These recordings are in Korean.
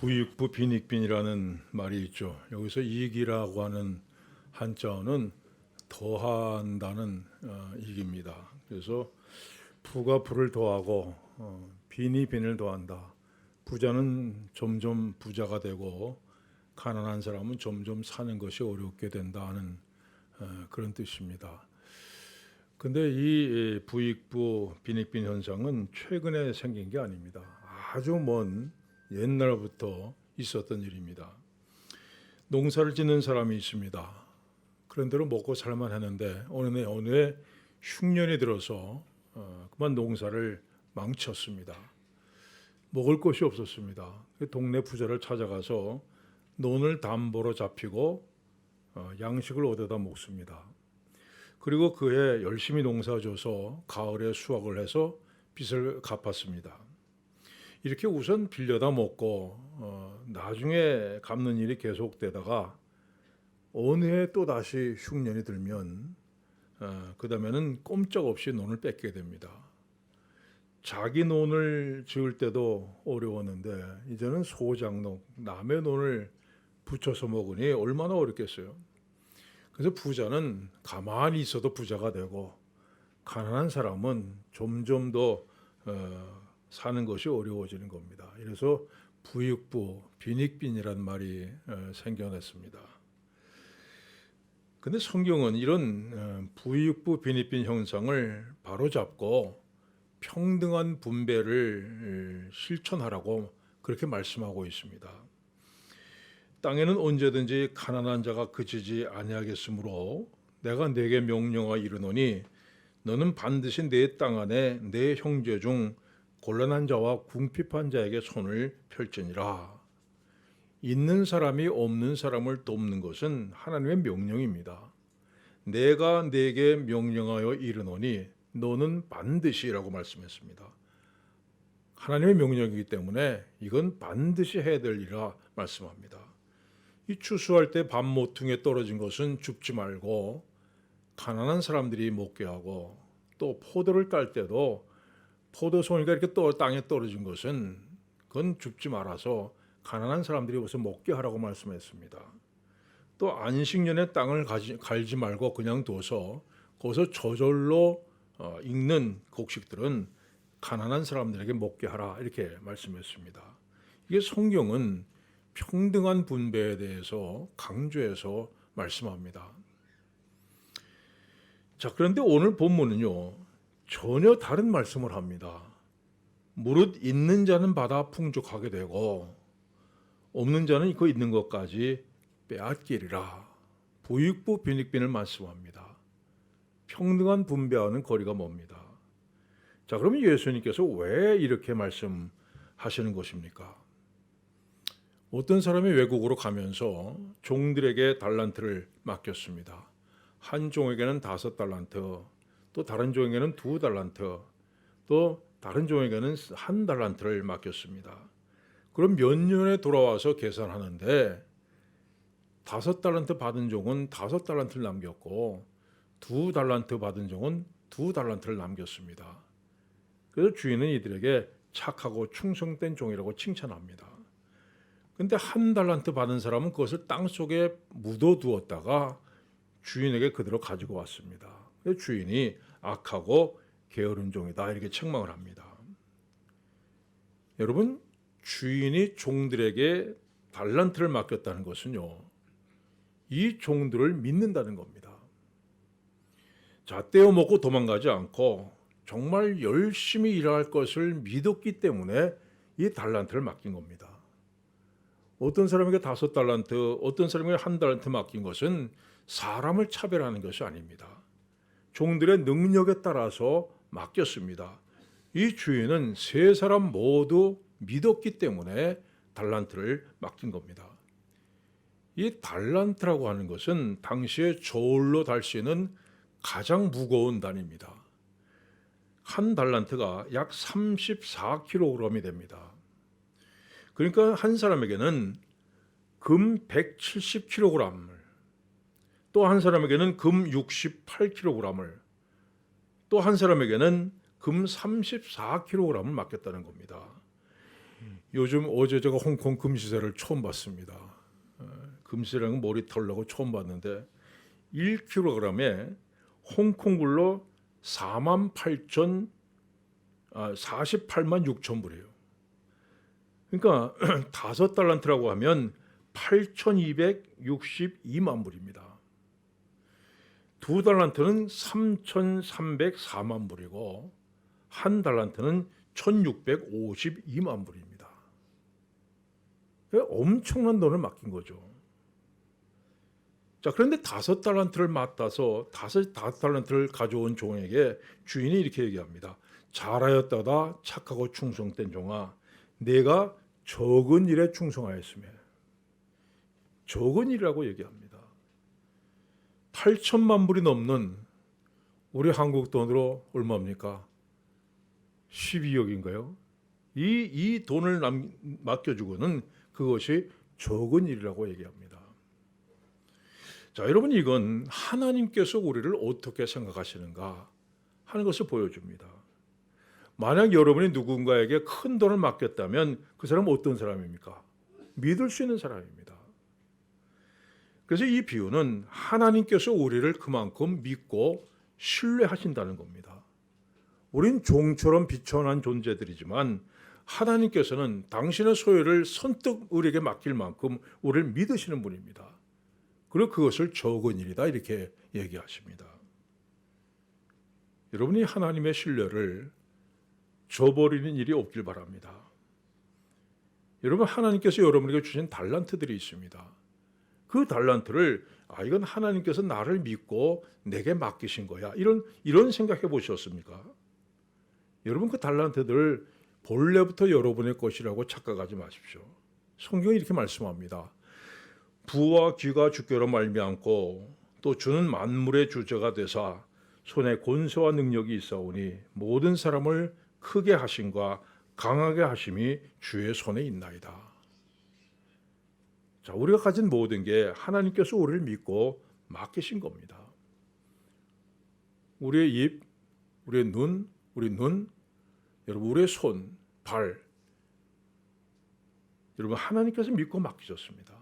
부익부 빈익빈이라는 말이 있죠. 여기서 이익이라고 하는 한자어는 더한다는 이익입니다. 그래서 부가 부를 더하고 빈이 빈을 더한다. 부자는 점점 부자가 되고 가난한 사람은 점점 사는 것이 어렵게 된다 하는 그런 뜻입니다. 근데 이 부익부 빈익빈 현상은 최근에 생긴 게 아닙니다. 아주 먼 옛날부터 있었던 일입니다. 농사를 짓는 사람이 있습니다. 그런대로 먹고 살만 했는데 어느 해 흉년이 들어서 그만 농사를 망쳤습니다. 먹을 것이 없었습니다. 동네 부자를 찾아가서 논을 담보로 잡히고 양식을 얻어다 먹습니다. 그리고 그해 열심히 농사져서 가을에 수확을 해서 빚을 갚았습니다. 이렇게 우선 빌려다 먹고 나중에 갚는 일이 계속되다가 어느 해 또 다시 흉년이 들면 그 다음에는 꼼짝없이 논을 뺏게 됩니다. 자기 논을 지을 때도 어려웠는데 이제는 소장농, 남의 논을 붙여서 먹으니 얼마나 어렵겠어요. 그래서 부자는 가만히 있어도 부자가 되고 가난한 사람은 점점 더 사는 것이 어려워지는 겁니다. 그래서 부익부, 빈익빈이라는 말이 생겨났습니다. 근데 성경은 이런 부익부, 빈익빈 현상을 바로잡고 평등한 분배를 실천하라고 그렇게 말씀하고 있습니다. 땅에는 언제든지 가난한 자가 그치지 아니하겠으므로 내가 네게 명령하여 이르노니 너는 반드시 내 땅 안에 내 형제 중 곤란한 자와 궁핍한 자에게 손을 펼지니라. 있는 사람이 없는 사람을 돕는 것은 하나님의 명령입니다. 내가 네게 명령하여 이르노니 너는 반드시라고 말씀했습니다. 하나님의 명령이기 때문에 이건 반드시 해야 될 일이라 말씀합니다. 이 추수할 때 밥 모퉁이에 떨어진 것은 줍지 말고 가난한 사람들이 먹게 하고, 또 포도를 딸 때도 포도송이가 이렇게 땅에 떨어진 것은 그건 줍지 말아서 가난한 사람들이 우선 먹게 하라고 말씀했습니다. 또 안식년에 땅을 갈지 말고 그냥 둬서 거기서 저절로 익는 곡식들은 가난한 사람들에게 먹게 하라 이렇게 말씀했습니다. 이게 성경은 평등한 분배에 대해서 강조해서 말씀합니다. 자, 그런데 오늘 본문은요, 전혀 다른 말씀을 합니다. 무릇 있는 자는 받아 풍족하게 되고 없는 자는 그 있는 것까지 빼앗기리라. 부익부 빈익빈을 말씀합니다. 평등한 분배와는 거리가 멉니다. 자, 그러면 예수님께서 왜 이렇게 말씀하시는 것입니까? 어떤 사람이 외국으로 가면서 종들에게 달란트를 맡겼습니다. 한 종에게는 5달란트, 또 다른 종에게는 2달란트, 또 다른 종에게는 1달란트를 맡겼습니다. 그럼 몇 년에 돌아와서 계산하는데 5달란트 받은 종은 5달란트를 남겼고 2달란트 받은 종은 2달란트를 남겼습니다. 그래서 주인은 이들에게 착하고 충성된 종이라고 칭찬합니다. 근데 1달란트 받은 사람은 그것을 땅속에 묻어두었다가 주인에게 그대로 가지고 왔습니다. 그래서 주인이 악하고 게으른 종이다 이렇게 책망을 합니다. 여러분, 주인이 종들에게 달란트를 맡겼다는 것은요, 이 종들을 믿는다는 겁니다. 자, 떼어먹고 도망가지 않고 정말 열심히 일할 것을 믿었기 때문에 이 달란트를 맡긴 겁니다. 어떤 사람에게 5달란트, 어떤 사람에게 1달란트 맡긴 것은 사람을 차별하는 것이 아닙니다. 종들의 능력에 따라서 맡겼습니다. 이 주인은 세 사람 모두 믿었기 때문에 달란트를 맡긴 겁니다. 이 달란트라고 하는 것은 당시에 저울로 달 수 있는 가장 무거운 단위입니다. 한 달란트가 약 34kg이 됩니다. 그러니까 한 사람에게는 금 170kg을, 또 한 사람에게는 금 68kg을, 또 한 사람에게는 금 34kg을 맡겼다는 겁니다. 요즘 어제 제가 홍콩 금시세를 처음 봤습니다. 금시세라는 머리 털라고 처음 봤는데 1kg에 홍콩불로 48만 6천 불이에요. 그러니까 5달란트라고 하면 8,262만 불입니다. 2달란트는 3,304만 불이고 1달란트는 1,652만 불입니다. 엄청난 돈을 맡긴 거죠. 자, 그런데 5달란트를 맡아서 5달란트를 가져온 종에게 주인이 이렇게 얘기합니다. 잘하였다가 착하고 충성된 종아, 내가 적은 일에 충성하였으며. 적은 일이라고 얘기합니다. 8천만 불이 넘는 우리 한국 돈으로 얼마입니까? 12억인가요? 이 돈을 맡겨주고는 그것이 적은 일이라고 얘기합니다. 자, 여러분, 이건 하나님께서 우리를 어떻게 생각하시는가 하는 것을 보여줍니다. 만약 여러분이 누군가에게 큰 돈을 맡겼다면 그 사람은 어떤 사람입니까? 믿을 수 있는 사람입니다. 그래서 이 비유는 하나님께서 우리를 그만큼 믿고 신뢰하신다는 겁니다. 우린 종처럼 비천한 존재들이지만 하나님께서는 당신의 소유를 선뜻 우리에게 맡길 만큼 우리를 믿으시는 분입니다. 그리고 그것을 적은 일이다 이렇게 얘기하십니다. 여러분이 하나님의 신뢰를 저버리는 일이 없길 바랍니다. 여러분, 하나님께서 여러분에게 주신 달란트들이 있습니다. 그 달란트를 이건 하나님께서 나를 믿고 내게 맡기신 거야. 이런 생각해 보셨습니까? 여러분, 그 달란트들 본래부터 여러분의 것이라고 착각하지 마십시오. 성경이 이렇게 말씀합니다. 부와 귀가 주께로 말미암고 또 주는 만물의 주제가 되사 손에 권세와 능력이 있사오니 모든 사람을 크게 하심과 강하게 하심이 주의 손에 있나이다. 자, 우리가 가진 모든 게 하나님께서 우리를 믿고 맡기신 겁니다. 우리의 입, 우리의 눈, 여러분 우리의 손, 발, 여러분 하나님께서 믿고 맡기셨습니다.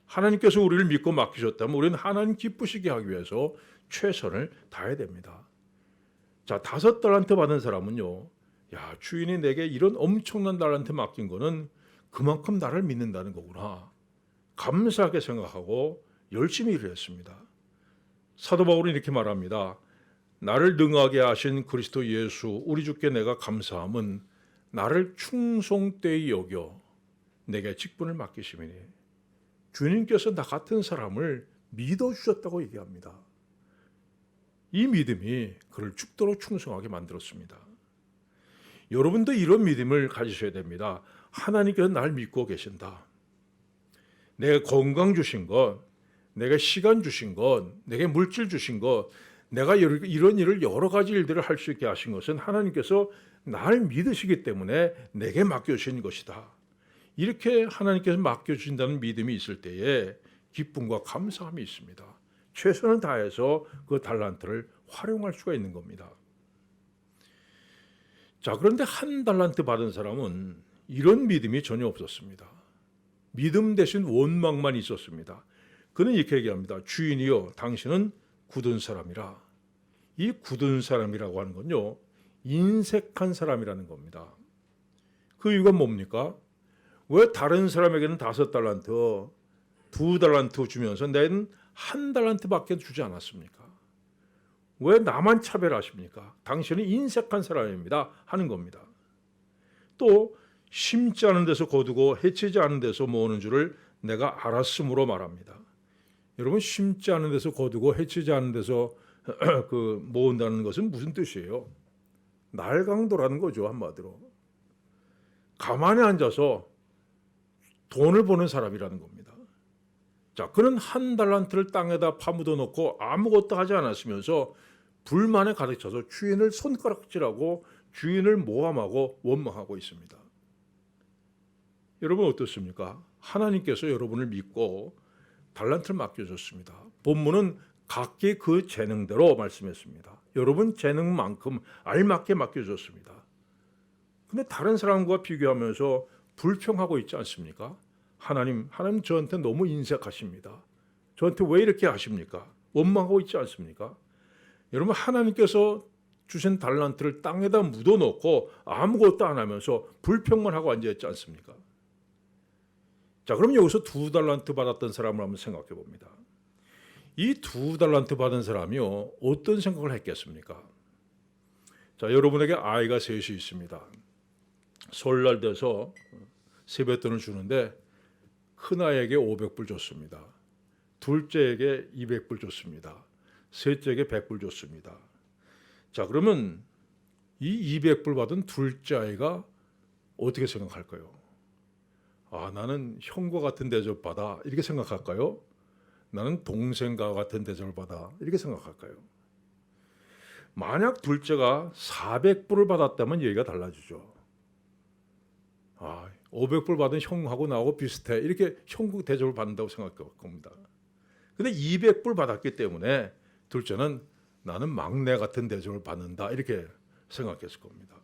하나님께서 우리를 믿고 맡기셨다면 우리는 하나님 기쁘시게 하기 위해서 최선을 다해야 됩니다. 자, 5달란트 받은 사람은요, 야, 주인이 내게 이런 엄청난 달란트 맡긴 거는 그만큼 나를 믿는다는 거구나. 감사하게 생각하고 열심히 일을 했습니다. 사도 바울은 이렇게 말합니다. 나를 능하게 하신 그리스도 예수 우리 주께 내가 감사함은 나를 충성되이 여겨 내게 직분을 맡기심이니. 주님께서 나 같은 사람을 믿어주셨다고 얘기합니다. 이 믿음이 그를 죽도록 충성하게 만들었습니다. 여러분도 이런 믿음을 가지셔야 됩니다. 하나님께서 날 믿고 계신다. 내가 건강 주신 것, 내가 시간 주신 것, 내게 물질 주신 것, 내가 이런 일을 여러 가지 일들을 할 수 있게 하신 것은 하나님께서 날 믿으시기 때문에 내게 맡겨주신 것이다. 이렇게 하나님께서 맡겨주신다는 믿음이 있을 때에 기쁨과 감사함이 있습니다. 최선을 다해서 그 달란트를 활용할 수가 있는 겁니다. 자, 그런데 1달란트 받은 사람은 이런 믿음이 전혀 없었습니다. 믿음 대신 원망만 있었습니다. 그는 이렇게 얘기합니다. 주인이여, 당신은 굳은 사람이라. 이 굳은 사람이라고 하는 건요, 인색한 사람이라는 겁니다. 그 이유가 뭡니까? 왜 다른 사람에게는 5달란트, 2달란트 주면서 내는 1달란트밖에 주지 않았습니까? 왜 나만 차별하십니까? 당신은 인색한 사람입니다 하는 겁니다. 또 심지 않은 데서 거두고 해치지 않은 데서 모으는 줄을 내가 알았으므로 말합니다. 여러분, 심지 않은 데서 거두고 해치지 않은 데서 모은다는 것은 무슨 뜻이에요? 날강도라는 거죠, 한마디로. 가만히 앉아서 돈을 버는 사람이라는 겁니다. 자, 그는 1달란트를 땅에다 파묻어 놓고 아무것도 하지 않았으면서 불만에 가득 차서 주인을 손가락질하고 주인을 모함하고 원망하고 있습니다. 여러분 어떻습니까? 하나님께서 여러분을 믿고 달란트를 맡겨줬습니다. 본문은 각기 그 재능대로 말씀했습니다. 여러분 재능만큼 알맞게 맡겨줬습니다. 근데 다른 사람과 비교하면서 불평하고 있지 않습니까? 하나님 저한테 너무 인색하십니다. 저한테 왜 이렇게 하십니까? 원망하고 있지 않습니까? 여러분, 하나님께서 주신 달란트를 땅에다 묻어놓고 아무것도 안 하면서 불평만 하고 앉아있지 않습니까? 자, 그럼 여기서 2달란트 받았던 사람을 한번 생각해 봅니다. 이 2달란트 받은 사람이요, 어떤 생각을 했겠습니까? 자, 여러분에게 아이가 셋이 있습니다. 설날 돼서 세뱃돈을 주는데 큰아이에게 500불 줬습니다. 둘째에게 200불 줬습니다. 셋째에게 100불 줬습니다. 자, 그러면 이 200불 받은 둘째 아이가 어떻게 생각할까요? 나는 형과 같은 대접 받아, 이렇게 생각할까요? 나는 동생과 같은 대접을 받아, 이렇게 생각할까요? 만약 둘째가 400불을 받았다면 얘기가 달라지죠. 500불 받은 형하고 나하고 비슷해, 이렇게 형국 대접을 받는다고 생각할 겁니다. 근데 200불 받았기 때문에 둘째는 나는 막내 같은 대접을 받는다, 이렇게 생각했을 겁니다.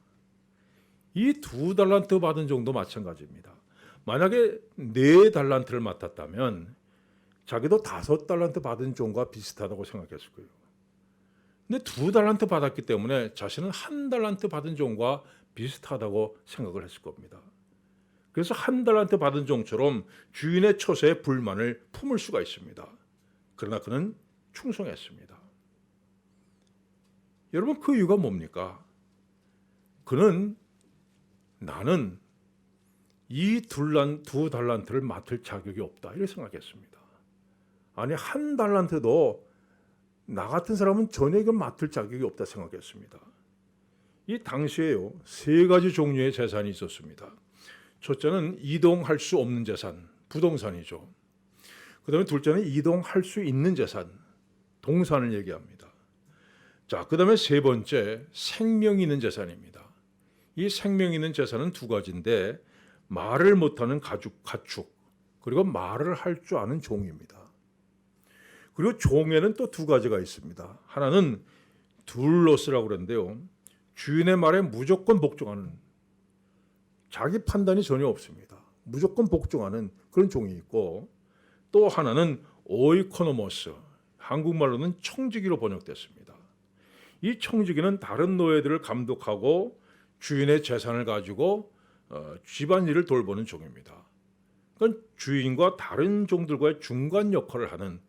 이 2달란트 받은 종도 마찬가지입니다. 만약에 4달란트를 맡았다면 자기도 5달란트 받은 종과 비슷하다고 생각했을 거예요. 근데 2달란트 받았기 때문에 자신은 1달란트 받은 종과 비슷하다고 생각을 했을 겁니다. 그래서 1달란트 받은 종처럼 주인의 처세에 불만을 품을 수가 있습니다. 그러나 그는 충성했습니다. 여러분, 그 이유가 뭡니까? 그는 나는 이 2달란트를 맡을 자격이 없다, 이렇게 생각했습니다. 아니, 1달란트도 나 같은 사람은 전혀 이건 맡을 자격이 없다 생각했습니다. 이 당시에요, 3가지 종류의 재산이 있었습니다. 첫째는 이동할 수 없는 재산, 부동산이죠. 그 다음에 둘째는 이동할 수 있는 재산, 동산을 얘기합니다. 자, 그 다음에 세 번째, 생명이 있는 재산입니다. 이 생명이 있는 재산은 2가지인데 말을 못하는 가축, 그리고 말을 할 줄 아는 종입니다. 그리고 종에는 또 2가지가 있습니다. 하나는 둘로스라고 그러는데요, 주인의 말에 무조건 복종하는, 자기 판단이 전혀 없습니다. 무조건 복종하는 그런 종이 있고, 또 하나는 오이코노모스, 한국말로는 청지기로 번역됐습니다. 이 청지기는 다른 노예들을 감독하고 주인의 재산을 가지고 집안일을 돌보는 종입니다. 그러니까 주인과 다른 종들과의 중간 역할을 하는,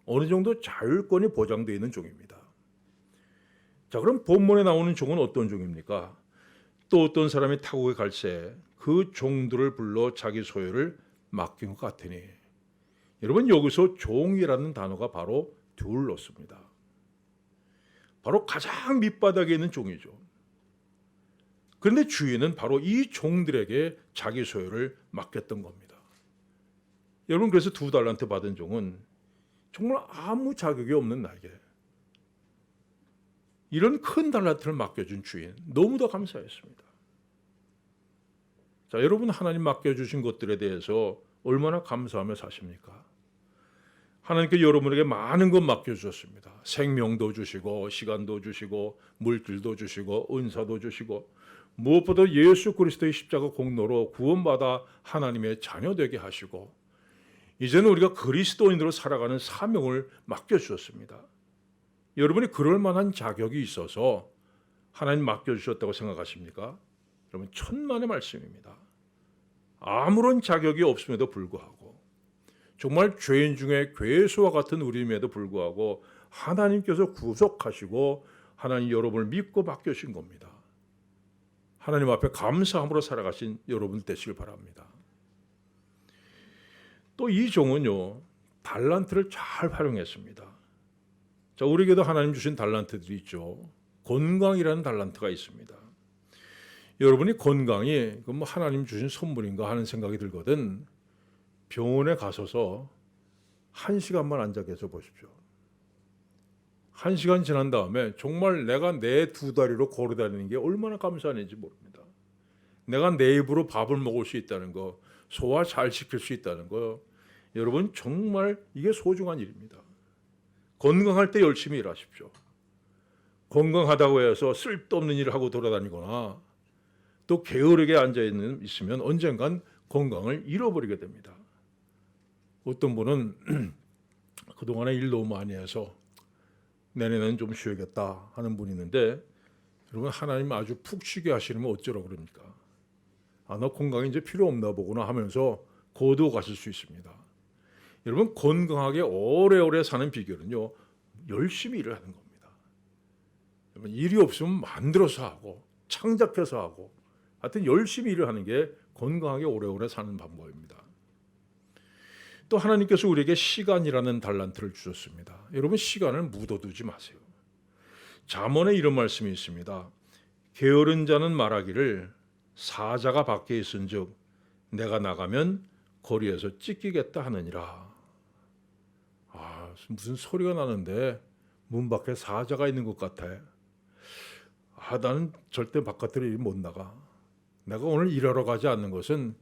어느 정도 자율권이 보장되어 있는 종입니다. 자, 그럼 본문에 나오는 종은 어떤 종입니까? 또 어떤 사람이 타국에 갈새 그 종들을 불러 자기 소유를 맡긴 것 같으니. 여러분, 여기서 종이라는 단어가 바로 듀울로스입니다. 바로 가장 밑바닥에 있는 종이죠. 그런데 주인은 바로 이 종들에게 자기 소유를 맡겼던 겁니다. 여러분, 그래서 2달란트 받은 종은 정말 아무 자격이 없는 나에게 이런 큰 달란트를 맡겨준 주인, 너무도 감사했습니다. 자, 여러분, 하나님 맡겨주신 것들에 대해서 얼마나 감사하며 사십니까? 하나님께 여러분에게 많은 것 맡겨주셨습니다. 생명도 주시고, 시간도 주시고, 물질도 주시고, 은사도 주시고, 무엇보다 예수 그리스도의 십자가 공로로 구원받아 하나님의 자녀 되게 하시고, 이제는 우리가 그리스도인으로 살아가는 사명을 맡겨주셨습니다. 여러분이 그럴 만한 자격이 있어서 하나님 맡겨주셨다고 생각하십니까? 여러분, 천만의 말씀입니다. 아무런 자격이 없음에도 불구하고, 정말 죄인 중에 괴수와 같은 우리임에도 불구하고 하나님께서 구속하시고 하나님 여러분을 믿고 맡겨주신 겁니다. 하나님 앞에 감사함으로 살아가신 여러분 되시길 바랍니다. 또 이 종은요, 달란트를 잘 활용했습니다. 자, 우리에게도 하나님 주신 달란트들이 있죠. 건강이라는 달란트가 있습니다. 여러분이 건강이 하나님 주신 선물인가 하는 생각이 들거든 병원에 가셔서 1시간만 앉아 계셔 보십시오. 1시간 지난 다음에 정말 내가 내 2다리로 걸어다니는 게 얼마나 감사한지 모릅니다. 내가 내 입으로 밥을 먹을 수 있다는 거, 소화 잘 시킬 수 있다는 거, 여러분 정말 이게 소중한 일입니다. 건강할 때 열심히 일하십시오. 건강하다고 해서 쓸데없는 일을 하고 돌아다니거나 또 게으르게 있으면 언젠간 건강을 잃어버리게 됩니다. 어떤 분은 그동안에 일 너무 많이 해서 내년에는 좀 쉬어야겠다 하는 분이 있는데, 여러분, 하나님 아주 푹 쉬게 하시려면 어쩌라고 그럽니까? 너 건강이 이제 필요 없나 보구나 하면서 거두어 가실 수 있습니다. 여러분, 건강하게 오래오래 사는 비결은요, 열심히 일을 하는 겁니다. 여러분, 일이 없으면 만들어서 하고 창작해서 하고, 하여튼 열심히 일을 하는 게 건강하게 오래오래 사는 방법입니다. 또 하나님께서 우리에게 시간이라는 달란트를 주셨습니다. 여러분, 시간을 묻어두지 마세요. 잠언에 이런 말씀이 있습니다. 게으른 자는 말하기를 사자가 밖에 있은즉 내가 나가면 거리에서 찢기겠다 하느니라. 무슨 소리가 나는데 문 밖에 사자가 있는 것 같아. 나는 절대 바깥으로 못 나가. 내가 오늘 일하러 가지 않는 것은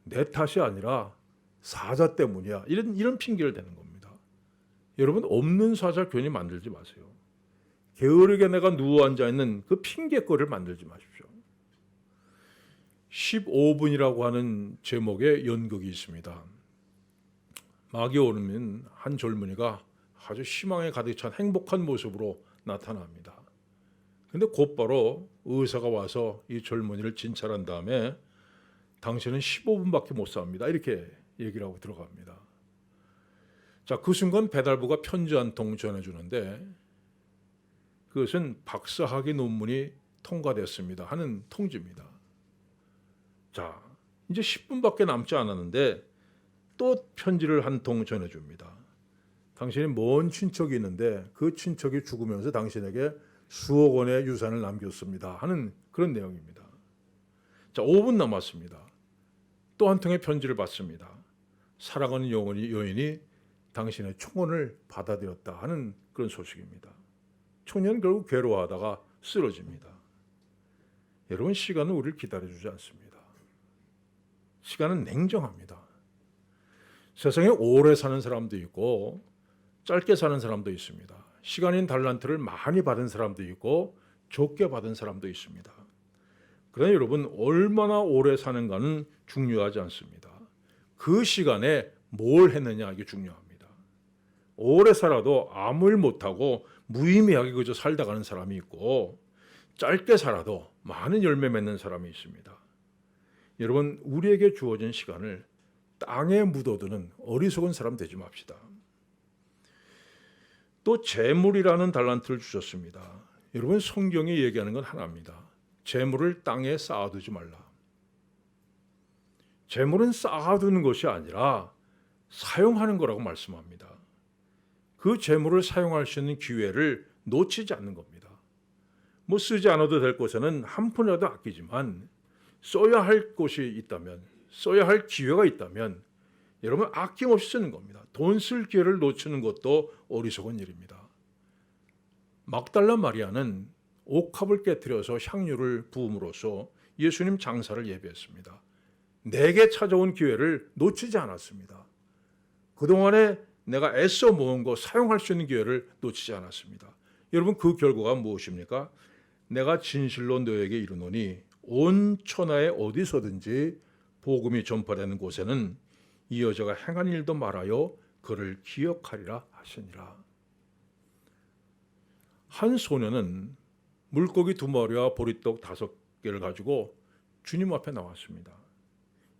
내 탓이 아니라 사자 때문이야. 이런 핑계를 대는 겁니다. 여러분, 없는 사자 괜히 만들지 마세요. 게으르게 내가 누워 앉아 있는 그 핑계거리를 만들지 마십시오. 15분이라고 하는 제목의 연극이 있습니다. 막이 오르면 한 젊은이가 아주 희망에 가득 찬 행복한 모습으로 나타납니다. 근데 곧바로 의사가 와서 이 젊은이를 진찰한 다음에 당신은 15분밖에 못 삽니다. 이렇게 얘기를 하고 들어갑니다. 자, 그 순간 배달부가 편지 한 통 전해주는데 그것은 박사학위 논문이 통과됐습니다 하는 통지입니다. 자, 이제 10분밖에 남지 않았는데 또 편지를 한 통 전해줍니다. 당신이 먼 친척이 있는데 그 친척이 죽으면서 당신에게 수억 원의 유산을 남겼습니다 하는 그런 내용입니다. 자, 5분 남았습니다. 또 한 통의 편지를 받습니다. 사랑하는 여인이 당신의 청혼을 받아들였다 하는 그런 소식입니다. 청년은 결국 괴로워하다가 쓰러집니다. 여러분, 시간은 우리를 기다려주지 않습니다. 시간은 냉정합니다. 세상에 오래 사는 사람도 있고 짧게 사는 사람도 있습니다. 시간인 달란트를 많이 받은 사람도 있고 적게 받은 사람도 있습니다. 그러나 여러분, 얼마나 오래 사는가는 중요하지 않습니다. 그 시간에 뭘 했느냐, 이게 중요합니다. 오래 살아도 아무 일 못하고 무의미하게 그저 살다 가는 사람이 있고 짧게 살아도 많은 열매 맺는 사람이 있습니다. 여러분, 우리에게 주어진 시간을 땅에 묻어두는 어리석은 사람 되지 맙시다. 또 재물이라는 달란트를 주셨습니다. 여러분, 성경이 얘기하는 건 하나입니다. 재물을 땅에 쌓아두지 말라. 재물은 쌓아두는 것이 아니라 사용하는 거라고 말씀합니다. 그 재물을 사용할 수 있는 기회를 놓치지 않는 겁니다. 쓰지 않아도 될 곳에는 한 푼이라도 아끼지만 써야 할 곳이 있다면, 써야 할 기회가 있다면 여러분, 아낌없이 쓰는 겁니다. 돈 쓸 기회를 놓치는 것도 어리석은 일입니다. 막달라 마리아는 옥합을 깨뜨려서 향유를 부음으로써 예수님 장사를 예비했습니다. 내게 찾아온 기회를 놓치지 않았습니다. 그동안에 내가 애써 모은 거 사용할 수 있는 기회를 놓치지 않았습니다. 여러분, 그 결과가 무엇입니까? 내가 진실로 너에게 이르노니 온 천하에 어디서든지 복음이 전파되는 곳에는 이 여자가 행한 일도 말하여 그를 기억하리라 하시니라. 한 소녀는 물고기 2마리와 보리떡 5개를 가지고 주님 앞에 나왔습니다.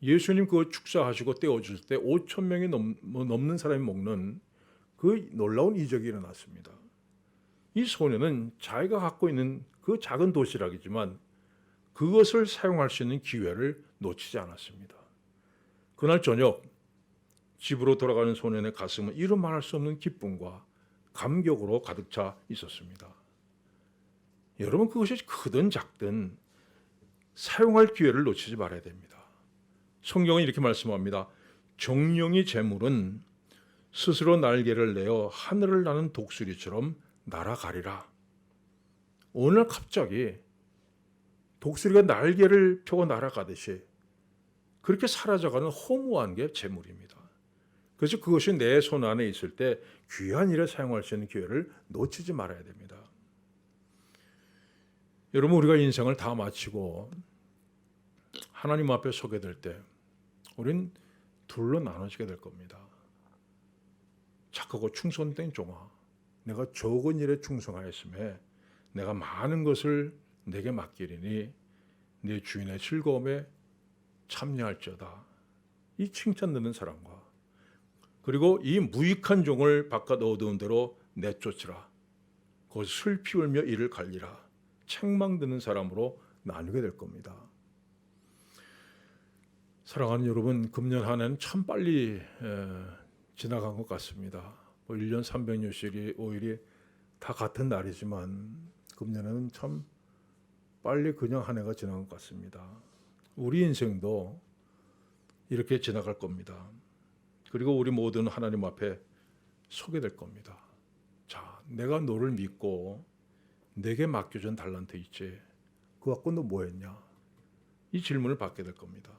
예수님 그거 축사하시고 떼어주실 때 5,000명이 넘는 사람이 먹는 그 놀라운 이적이 일어났습니다. 이 소녀는 자기가 갖고 있는 그 작은 도시락이지만 그것을 사용할 수 있는 기회를 놓치지 않았습니다. 그날 저녁 집으로 돌아가는 소년의 가슴은 이루 말할 수 없는 기쁨과 감격으로 가득 차 있었습니다. 여러분, 그것이 크든 작든 사용할 기회를 놓치지 말아야 됩니다. 성경은 이렇게 말씀합니다. 정령이 재물은 스스로 날개를 내어 하늘을 나는 독수리처럼 날아가리라. 오늘 갑자기 독수리가 날개를 펴고 날아가듯이 그렇게 사라져가는 허무한 게 재물입니다. 그래서 그것이 내 손 안에 있을 때 귀한 일에 사용할 수 있는 기회를 놓치지 말아야 됩니다. 여러분, 우리가 인생을 다 마치고 하나님 앞에 서게 될 때 우린 둘로 나눠지게 될 겁니다. 착하고 충성된 종아, 내가 적은 일에 충성하였음에 내가 많은 것을 내게 맡기리니 네 주인의 즐거움에 참여할지어다. 이 칭찬 듣는 사람과, 그리고 이 무익한 종을 바깥 어두운 데로 내쫓으라. 곧 슬피 울며 이를 갈리라. 책망 듣는 사람으로 나누게 될 겁니다. 사랑하는 여러분, 금년 한 해는 참 빨리 지나간 것 같습니다. 1년 365일이 다 같은 날이지만 금년에는 참 빨리 그냥 한 해가 지난 것 같습니다. 우리 인생도 이렇게 지나갈 겁니다. 그리고 우리 모두는 하나님 앞에 서게 될 겁니다. 자, 내가 너를 믿고 내게 맡겨준 달란트 있지, 그거 갖고 너 뭐 했냐? 이 질문을 받게 될 겁니다.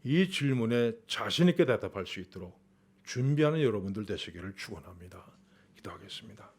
이 질문에 자신 있게 대답할 수 있도록 준비하는 여러분들 되시기를 축원합니다. 기도하겠습니다.